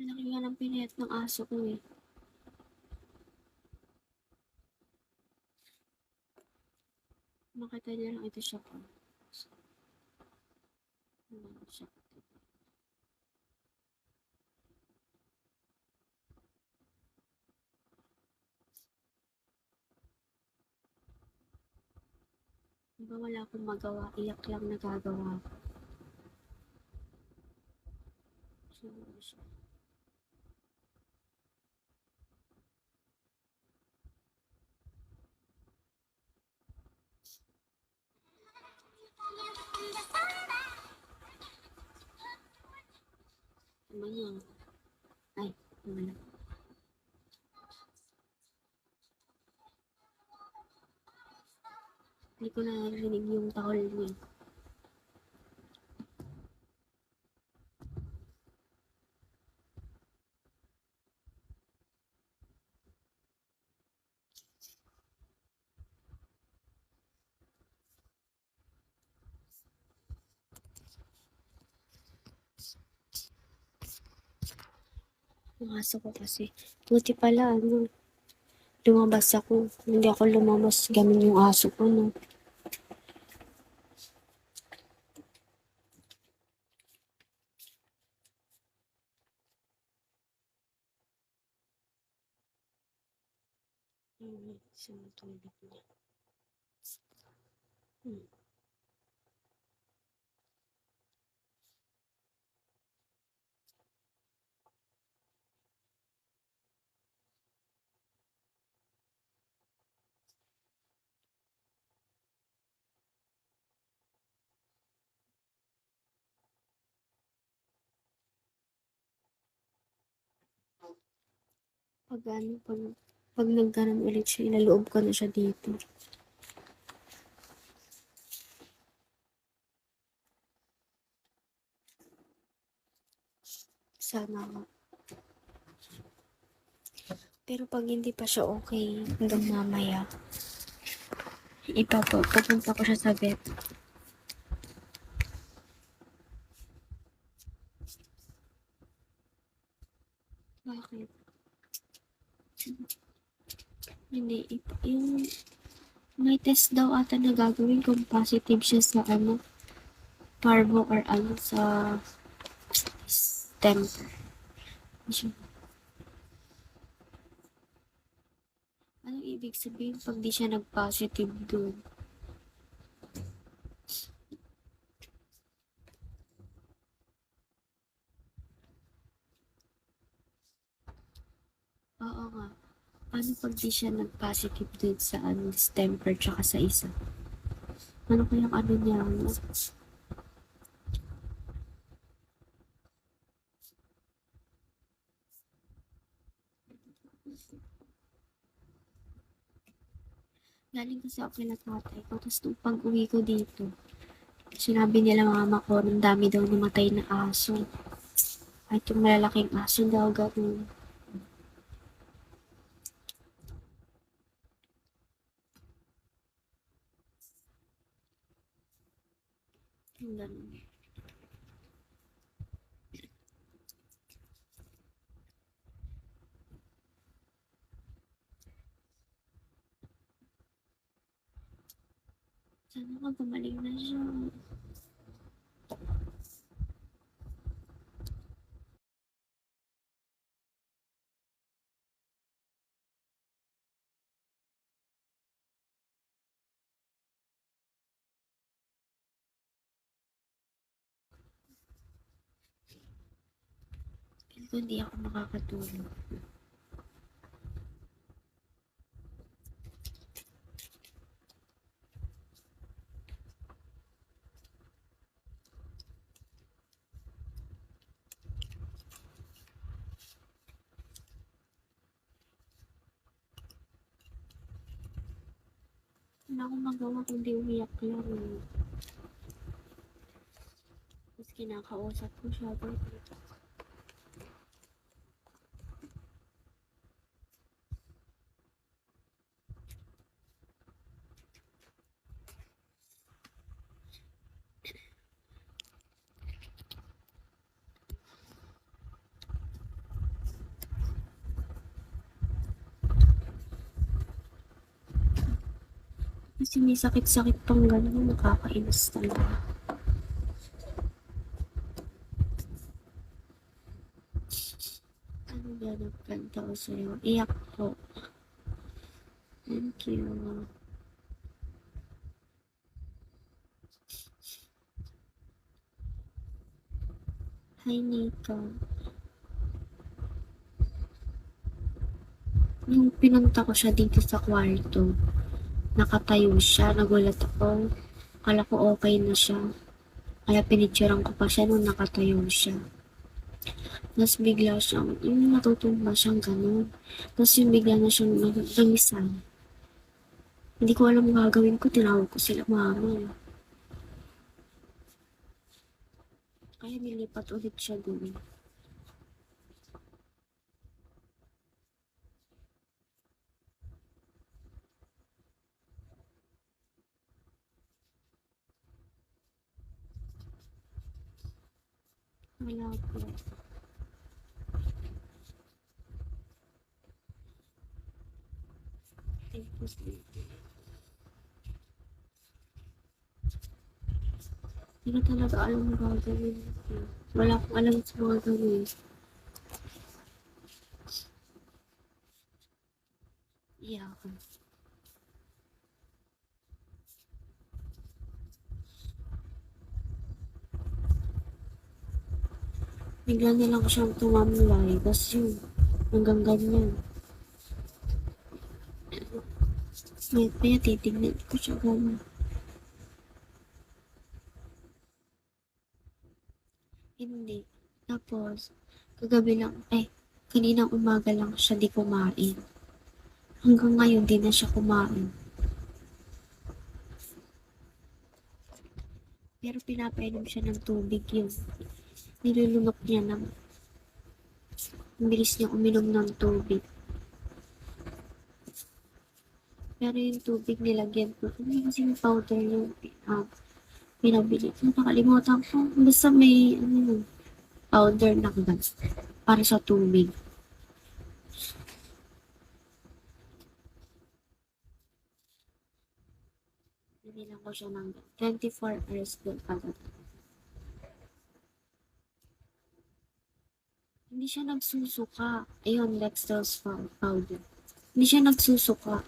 Laki nga ng pinayat ng aso ko eh. Makita niya lang ito siya ko. Siya. Diba wala akong magawa, iyak lang nagagawa ko. Siya. Naman yun. Ay, naman. Hindi ko narinig yung tahol niya. Yung aso ko kasi. Buti pala, lumabas ako. Hindi ako lumabas gamit yung aso ko, no. Sumatulog niya. Pag nagganon ulit siya, ilaloob ko na siya dito. Sana nga. Pero pag hindi pa siya okay, hanggang mamaya, papunta ko siya sa vet. Bakit? Hindi, yung may test daw ata na gagawin kung positive siya sa parvo or sa temper. Anong ibig sabihin pag di siya nag-positive doon? Oo nga. Ano pag di siya nag-positive doon sa distemper tsaka sa isa? Ano kayang niya? Galing kasi ako kila tatay ko. Tapos nung pag-uwi ko dito, sinabi nila mama ko, ang dami daw namatay na aso. At yung malalaking aso daw gano'n. Yung gano'n. Sana nga gumaling na siya. Feel ko hindi ako makakatulog. Wala akong magawa kundi umiyak lang. Tapos kinakausap ko siya. Kasi may sakit-sakit pang gano'n, nakakainis talaga. Ano ba nagkanta ko sa'yo? Iyak po. Thank you. Hi, Nico. Nung pinunta ko siya dito sa kwarto, nakatayo siya, nagulat ako. Akala ko okay na siya. Kaya pinicturean ko pa siya nung nakatayo siya. Tapos bigla siyang, yung natutumba siyang gano'n. Tapos yung bigla na siyang namisan. Hindi ko alam gagawin ko, tinawag ko sila mama. Kaya nilipat ulit siya doon. Wala po. Thank you, sweetie. Hindi ko talaga alam gagawin ko. Wala akong alam sa mga gawin. Iyakan. Bigla na lang siyang tumamlay. Tapos yun, hanggang ganyan. May kaya titignan ko siya gano'n. Hindi. Tapos, kagabi lang, kaninang umaga lang siya di kumain. Hanggang ngayon, di na siya kumain. Pero pinapainom siya ng tubig yun. Nilulunok niya ng, ang bilis niya uminom ng tubig. Pero yung tubig nilagyan ko, hindi kasi yung powder yung pinabili ko. Nakalimutan ko. Basta may, powder na gas para sa tubig. Binilang ko siya ng 24 hours doon agad. Hindi siya nagsusuka. Ayun, dextrose powder. Hindi siya nagsusuka.